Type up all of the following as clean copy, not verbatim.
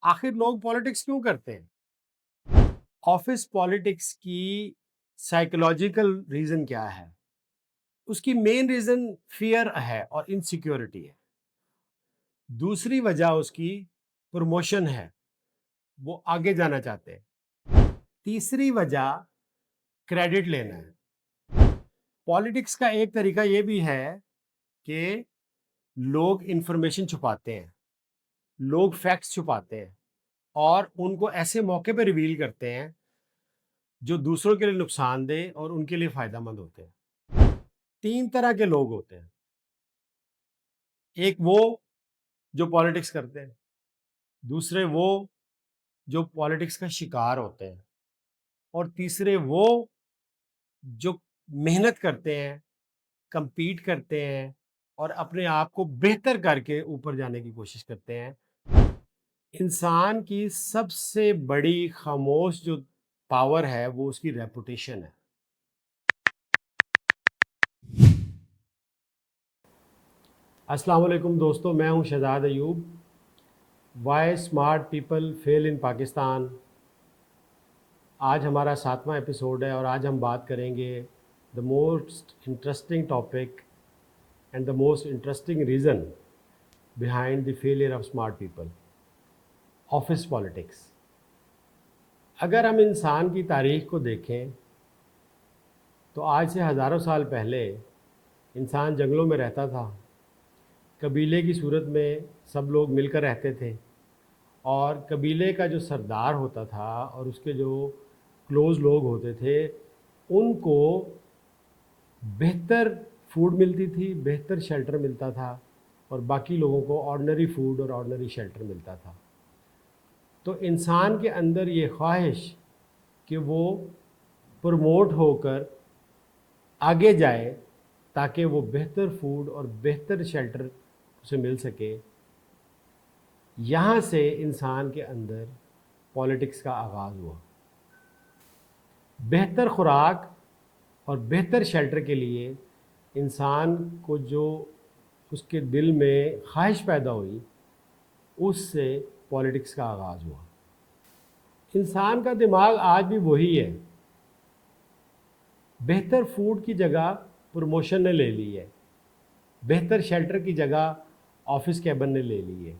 آخر لوگ پالیٹکس کیوں کرتے ہیں؟ آفس پالیٹکس کی سائیکولوجیکل ریزن کیا ہے؟ اس کی مین ریزن فیئر ہے اور انسیکیورٹی ہے۔ دوسری وجہ اس کی پروموشن ہے، وہ آگے جانا چاہتے ہیں۔ تیسری وجہ کریڈٹ لینا ہے۔ پالیٹکس کا ایک طریقہ یہ بھی ہے کہ لوگ انفارمیشن چھپاتے ہیں، لوگ فیکٹس چھپاتے ہیں اور ان کو ایسے موقع پہ ریویل کرتے ہیں جو دوسروں کے لیے نقصان دہ اور ان کے لیے فائدہ مند ہوتے ہیں۔ تین طرح کے لوگ ہوتے ہیں، ایک وہ جو پالیٹکس کرتے ہیں، دوسرے وہ جو پالیٹکس کا شکار ہوتے ہیں، اور تیسرے وہ جو محنت کرتے ہیں، کمپیٹ کرتے ہیں اور اپنے آپ کو بہتر کر کے اوپر جانے کی کوشش کرتے ہیں۔ انسان کی سب سے بڑی خاموش جو پاور ہے وہ اس کی ریپوٹیشن ہے۔ السلام علیکم دوستو، میں ہوں Shahzad Ayub. Why smart people fail in Pakistan. آج ہمارا 7واں ایپیسوڈ ہے اور آج ہم بات کریں گے the most interesting topic and the most interesting reason behind the failure of smart people, office politics. اگر ہم انسان کی تاریخ کو دیکھیں تو آج سے ہزاروں سال پہلے انسان جنگلوں میں رہتا تھا، قبیلے کی صورت میں سب لوگ مل کر رہتے تھے، اور قبیلے کا جو سردار ہوتا تھا اور اس کے جو کلوز لوگ ہوتے تھے ان کو بہتر فوڈ ملتی تھی، بہتر شیلٹر ملتا تھا، اور باقی لوگوں کو آرڈنری فوڈ اور آرڈنری شیلٹر ملتا تھا۔ تو انسان کے اندر یہ خواہش کہ وہ پروموٹ ہو کر آگے جائے تاکہ وہ بہتر فوڈ اور بہتر شیلٹر اسے مل سکے، یہاں سے انسان کے اندر پالیٹکس کا آغاز ہوا۔ بہتر خوراک اور بہتر شیلٹر کے لیے انسان کو جو اس کے دل میں خواہش پیدا ہوئی، اس سے پالیٹکس کا آغاز ہوا۔ انسان کا دماغ آج بھی وہی ہے، بہتر فوڈ کی جگہ پروموشن نے لے لی ہے، بہتر شیلٹر کی جگہ آفس کیبن نے لے لی ہے،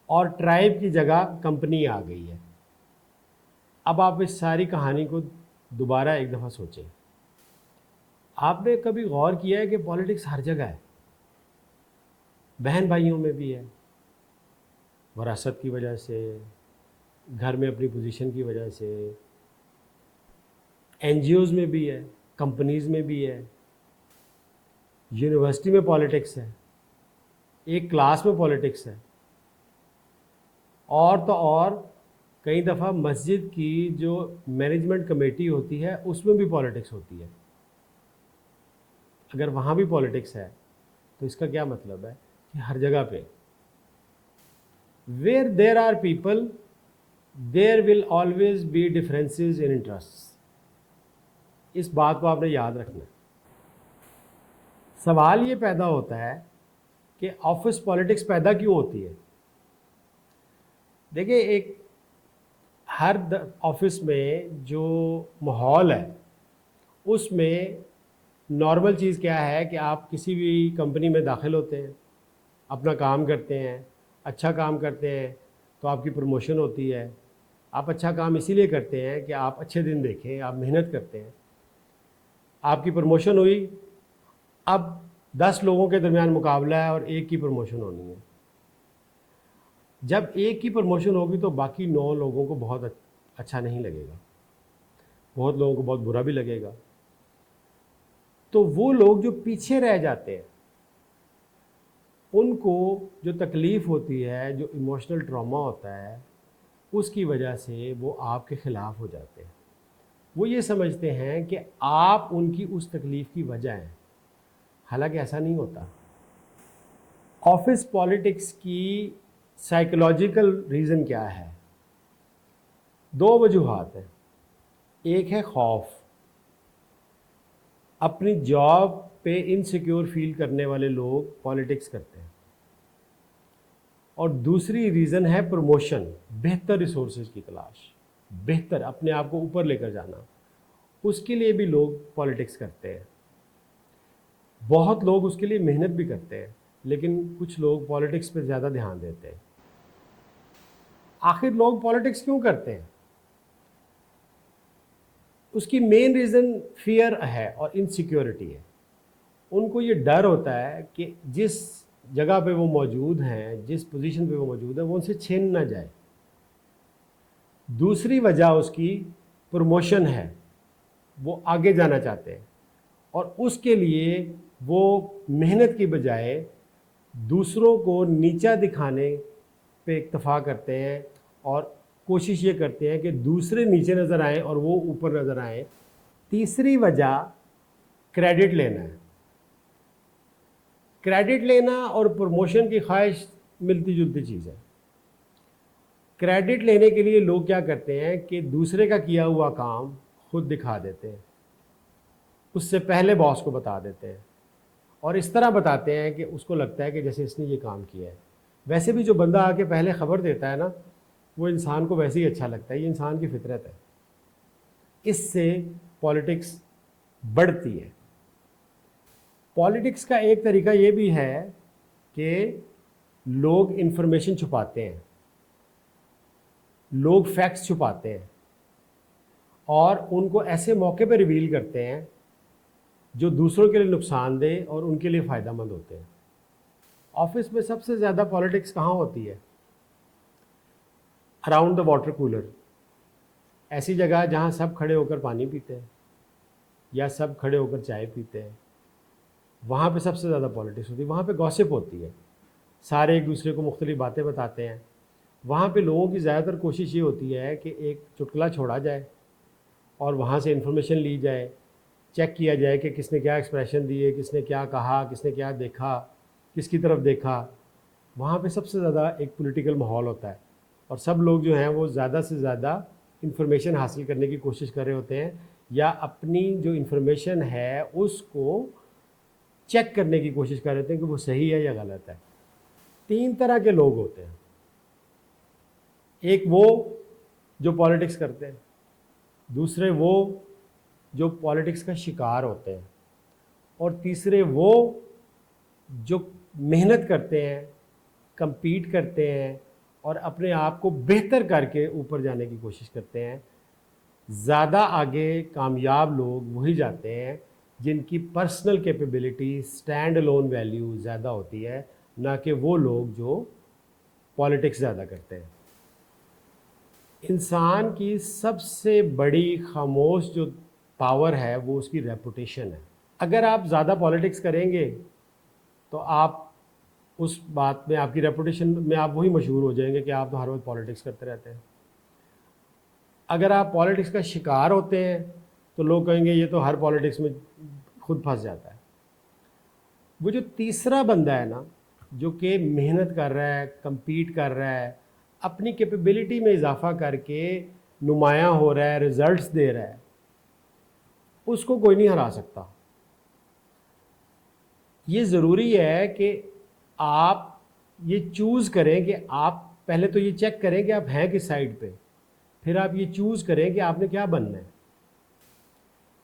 اور ٹرائب کی جگہ کمپنی آ گئی ہے۔ اب آپ اس ساری کہانی کو دوبارہ ایک دفعہ سوچیں۔ آپ نے کبھی غور کیا ہے کہ پالیٹکس ہر جگہ ہے؟ بہن بھائیوں میں بھی ہے، وراثت کی وجہ سے، گھر میں اپنی پوزیشن کی وجہ سے، این جی اوز میں بھی ہے، کمپنیز میں بھی ہے، یونیورسٹی میں پالیٹکس ہے، ایک کلاس میں پالیٹکس ہے، اور تو اور کئی دفعہ مسجد کی جو مینجمنٹ کمیٹی ہوتی ہے اس میں بھی پالیٹکس ہوتی ہے۔ اگر وہاں بھی پالیٹکس ہے تو اس کا کیا مطلب ہے کہ ہر جگہ پہ where there are people there will always be differences in interest. اس بات کو آپ نے یاد رکھنا ہے۔ سوال یہ پیدا ہوتا ہے کہ آفس پالیٹکس پیدا کیوں ہوتی ہے؟ دیکھیں، ایک ہر آفس میں جو ماحول ہے اس میں نارمل چیز کیا ہے کہ آپ کسی بھی کمپنی میں داخل ہوتے ہیں، اپنا کام کرتے ہیں، اچھا کام کرتے ہیں تو آپ کی پروموشن ہوتی ہے۔ آپ اچھا کام اسی لیے کرتے ہیں کہ آپ اچھے دن دیکھیں، آپ محنت کرتے ہیں، آپ کی پروموشن ہوئی، اب 10 لوگوں کے درمیان مقابلہ ہے اور ایک کی پروموشن ہونی ہے۔ جب ایک کی پروموشن ہوگی تو باقی 9 لوگوں کو بہت اچھا نہیں لگے گا، بہت لوگوں کو بہت برا بھی لگے گا۔ تو وہ لوگ جو پیچھے رہ جاتے ہیں ان کو جو تکلیف ہوتی ہے، جو ایموشنل ٹراما ہوتا ہے، اس کی وجہ سے وہ آپ کے خلاف ہو جاتے ہیں۔ وہ یہ سمجھتے ہیں کہ آپ ان کی اس تکلیف کی وجہ ہیں، حالانکہ ایسا نہیں ہوتا۔ آفس پالیٹکس کی سائیکولوجیکل ریزن کیا ہے؟ 2 وجوہات ہیں۔ ایک ہے خوف، اپنی جاب پہ انسیکیور فیل کرنے والے لوگ پالیٹکس کرتے ہیں۔ اور دوسری ریزن ہے پروموشن، بہتر ریسورسز کی تلاش، بہتر اپنے آپ کو اوپر لے کر جانا، اس کے لیے بھی لوگ پالیٹکس کرتے ہیں. بہت لوگ اس کے لیے محنت بھی کرتے ہیں، لیکن کچھ لوگ پالیٹکس پہ زیادہ دھیان دیتے ہیں. آخر لوگ پالیٹکس کیوں کرتے ہیں؟ اس کی مین ریزن فیئر ہے اور انسیکیورٹی ہے. ان کو یہ ڈر ہوتا ہے کہ جس جگہ پہ وہ موجود ہیں، جس پوزیشن پہ وہ موجود ہیں، وہ ان سے چھین نہ جائے. دوسری وجہ اس کی پروموشن ہے، وہ آگے جانا چاہتے ہیں، اور اس کے لیے وہ محنت کی بجائے دوسروں کو نیچا دکھانے پہ اکتفا کرتے ہیں، اور کوشش یہ کرتے ہیں کہ دوسرے نیچے نظر آئیں اور وہ اوپر نظر آئیں. تیسری وجہ کریڈٹ لینا ہے. کریڈٹ لینا اور پروموشن کی خواہش ملتی جلتی چیز ہے. کریڈٹ لینے کے لیے لوگ کیا کرتے ہیں کہ دوسرے کا کیا ہوا کام خود دکھا دیتے ہیں، اس سے پہلے باس کو بتا دیتے ہیں، اور اس طرح بتاتے ہیں کہ اس کو لگتا ہے کہ جیسے اس نے یہ کام کیا ہے. ویسے بھی جو بندہ آ کے پہلے خبر دیتا ہے نا، وہ انسان کو ویسے ہی اچھا لگتا ہے، یہ انسان کی فطرت ہے. اس سے پالیٹکس بڑھتی ہے. پالیٹکس کا ایک طریقہ یہ بھی ہے کہ لوگ انفارمیشن چھپاتے ہیں، لوگ فیکٹس چھپاتے ہیں، اور ان کو ایسے موقع پہ ریویل کرتے ہیں جو دوسروں کے لیے نقصان دہ اور ان کے لیے فائدہ مند ہوتے ہیں. آفس میں سب سے زیادہ پالیٹکس کہاں ہوتی ہے؟ Around the water cooler. ایسی جگہ جہاں سب کھڑے ہو کر پانی پیتے ہیں یا سب کھڑے ہو کر چائے پیتے ہیں، وہاں پہ سب سے زیادہ پالیٹکس ہوتی ہے. وہاں پہ گوسپ ہوتی ہے، سارے ایک دوسرے کو مختلف باتیں بتاتے ہیں. وہاں پہ لوگوں کی زیادہ تر کوشش یہ ہوتی ہے کہ ایک چٹکلا چھوڑا جائے اور وہاں سے انفارمیشن لی جائے، چیک کیا جائے کہ کس نے کیا ایکسپریشن دیے، کس نے کیا کہا، کس نے کیا دیکھا، کس کی طرف دیکھا. وہاں پہ سب سے زیادہ ایک پولیٹیکل ماحول ہوتا ہے، اور سب لوگ جو ہیں وہ زیادہ سے زیادہ انفارمیشن حاصل کرنے کی کوشش کر رہے ہوتے ہیں، یا اپنی جو انفارمیشن ہے اس کو چیک کرنے کی کوشش کر رہے ہوتے ہیں کہ وہ صحیح ہے یا غلط ہے. 3 طرح کے لوگ ہوتے ہیں. ایک وہ جو پالیٹکس کرتے ہیں، دوسرے وہ جو پالیٹکس کا شکار ہوتے ہیں، اور تیسرے وہ جو محنت کرتے ہیں، کمپیٹ کرتے ہیں اور اپنے آپ کو بہتر کر کے اوپر جانے کی کوشش کرتے ہیں. زیادہ آگے کامیاب لوگ وہی جاتے ہیں جن کی personal capability, stand alone value زیادہ ہوتی ہے، نہ کہ وہ لوگ جو پالیٹکس زیادہ کرتے ہیں. انسان کی سب سے بڑی خاموش جو پاور ہے وہ اس کی ریپوٹیشن ہے. اگر آپ زیادہ پالیٹکس کریں گے تو آپ اس بات میں، آپ کی ریپوٹیشن میں آپ وہی مشہور ہو جائیں گے کہ آپ تو ہر وقت پالیٹکس کرتے رہتے ہیں. اگر آپ پالیٹکس کا شکار ہوتے ہیں تو لوگ کہیں گے یہ تو ہر پالیٹکس میں خود پھنس جاتا ہے. وہ جو تیسرا بندہ ہے نا، جو کہ محنت کر رہا ہے، کمپیٹ کر رہا ہے، اپنی کیپیبلٹی میں اضافہ کر کے نمایاں ہو رہا ہے، ریزلٹس دے رہا ہے، اس کو کوئی نہیں ہرا سکتا. یہ ضروری ہے کہ آپ یہ چوز کریں کہ آپ پہلے تو یہ چیک کریں کہ آپ ہیں کس سائڈ پہ، پھر آپ یہ چوز کریں کہ آپ نے کیا بننا ہے.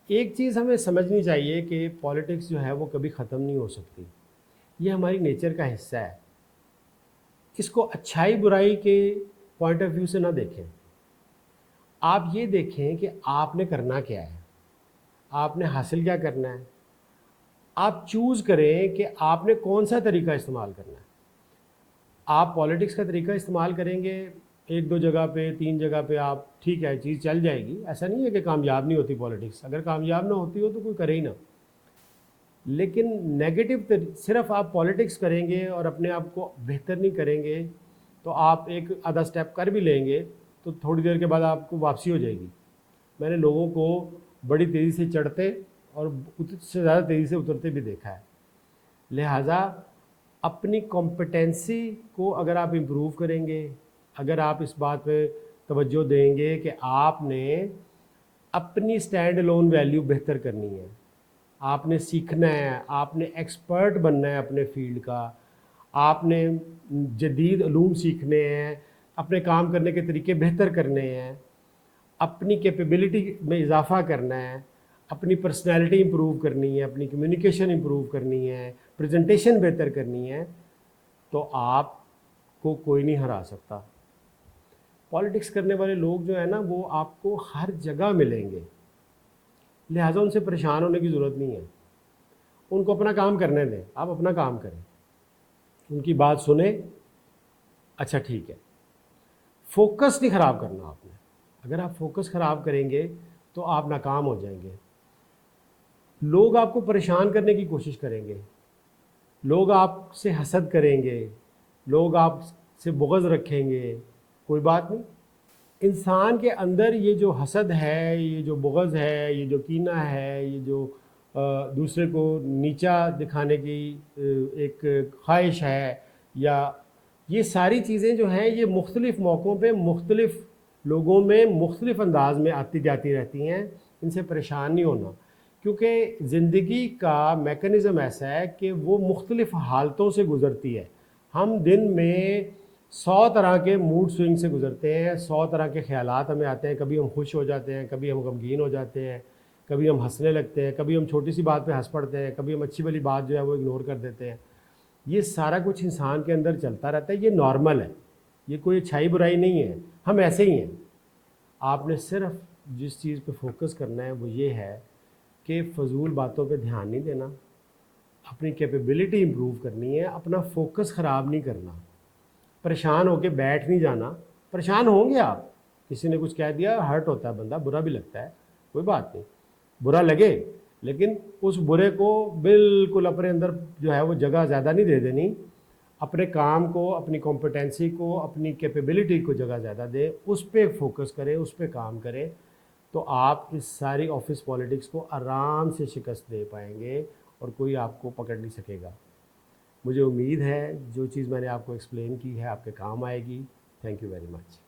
ایک چیز ہمیں سمجھنی چاہیے کہ پالیٹکس جو ہے وہ کبھی ختم نہیں ہو سکتی. یہ ہماری نیچر کا حصہ ہے. اس کو اچھائی برائی کے پوائنٹ آف ویو سے نہ دیکھیں. آپ یہ دیکھیں کہ آپ نے کرنا کیا ہے، آپ نے حاصل کیا کرنا ہے. آپ چوز کریں کہ آپ نے کون سا طریقہ استعمال کرنا ہے. آپ پالیٹکس کا طریقہ استعمال کریں گے 1-2 جگہ پہ، 3 جگہ پہ، آپ ٹھیک ہے چیز چل جائے گی. ایسا نہیں ہے کہ کامیاب نہیں ہوتی پالیٹکس، اگر کامیاب نہ ہوتی ہو تو کوئی کرے ہی نہ. لیکن نیگیٹو صرف آپ پالیٹکس کریں گے اور اپنے آپ کو بہتر نہیں کریں گے تو آپ ایک آدھا سٹیپ کر بھی لیں گے تو تھوڑی دیر کے بعد آپ کو واپسی ہو جائے گی. میں نے لوگوں کو بڑی تیزی سے چڑھتے اور اس سے زیادہ تیزی سے اترتے بھی دیکھا ہے. لہٰذا اپنی کمپٹنسی کو اگر آپ امپروو کریں گے، اگر آپ اس بات پہ توجہ دیں گے کہ آپ نے اپنی اسٹینڈ الون ویلیو بہتر کرنی ہے، آپ نے سیکھنا ہے، آپ نے ایکسپرٹ بننا ہے اپنے فیلڈ کا، آپ نے جدید علوم سیکھنے ہیں، اپنے کام کرنے کے طریقے بہتر کرنے ہیں، اپنی کیپیبلٹی میں اضافہ کرنا ہے، اپنی پرسنالٹی امپروو کرنی ہے، اپنی کمیونیکیشن امپروو کرنی ہے، پریزنٹیشن بہتر کرنی ہے، تو آپ کو کوئی نہیں ہرا سکتا۔ پالیٹکس کرنے والے لوگ جو ہیں نا وہ آپ کو ہر جگہ ملیں گے، لہٰذا ان سے پریشان ہونے کی ضرورت نہیں ہے، ان کو اپنا کام کرنے دیں، آپ اپنا کام کریں، ان کی بات سنیں، اچھا ٹھیک ہے۔ فوکس نہیں خراب کرنا آپ نے، اگر آپ فوکس خراب کریں گے تو آپ ناکام ہو جائیں گے۔ لوگ آپ کو پریشان کرنے کی کوشش کریں گے، لوگ آپ سے حسد کریں گے، لوگ آپ سے بغض رکھیں گے، کوئی بات نہیں۔ انسان کے اندر یہ جو حسد ہے، یہ جو بغض ہے، یہ جو کینہ ہے، یہ جو دوسرے کو نیچا دکھانے کی ایک خواہش ہے، یا یہ ساری چیزیں جو ہیں یہ مختلف موقعوں پہ مختلف لوگوں میں مختلف انداز میں آتی جاتی رہتی ہیں، ان سے پریشان نہیں ہونا، کیونکہ زندگی کا میکنزم ایسا ہے کہ وہ مختلف حالتوں سے گزرتی ہے۔ ہم دن میں 100 طرح کے موڈ سوئنگ سے گزرتے ہیں، 100 طرح کے خیالات ہمیں آتے ہیں، کبھی ہم خوش ہو جاتے ہیں، کبھی ہم غمگین ہو جاتے ہیں، کبھی ہم ہنسنے لگتے ہیں، کبھی ہم چھوٹی سی بات پہ ہنس پڑتے ہیں، کبھی ہم اچھی والی بات جو ہے وہ اگنور کر دیتے ہیں۔ یہ سارا کچھ انسان کے اندر چلتا رہتا ہے، یہ نارمل ہے، یہ کوئی اچھائی برائی نہیں ہے، ہم ایسے ہی ہیں۔ آپ نے صرف جس چیز پہ فوکس کرنا ہے وہ یہ ہے کہ فضول باتوں پہ دھیان نہیں دینا، اپنی کیپیبلٹی امپروو کرنی ہے، اپنا فوکس خراب نہیں کرنا، پریشان ہو کے بیٹھ نہیں جانا۔ پریشان ہوں گے آپ، کسی نے کچھ کہہ دیا، ہرٹ ہوتا ہے بندہ، برا بھی لگتا ہے، کوئی بات نہیں، برا لگے، لیکن اس برے کو بالکل اپنے اندر جو ہے وہ جگہ زیادہ نہیں دے دینی، اپنے کام کو، اپنی کمپیٹنسی کو، اپنی کیپیبلٹی کو جگہ زیادہ دیں، اس پہ فوکس کریں، اس پہ کام کریں، تو آپ اس ساری آفس پالیٹکس کو آرام سے شکست دے پائیں گے اور کوئی آپ کو پکڑ نہیں سکے گا۔ مجھے امید ہے جو چیز میں نے آپ کو ایکسپلین کی ہے آپ کے کام آئے گی۔ Thank you very much.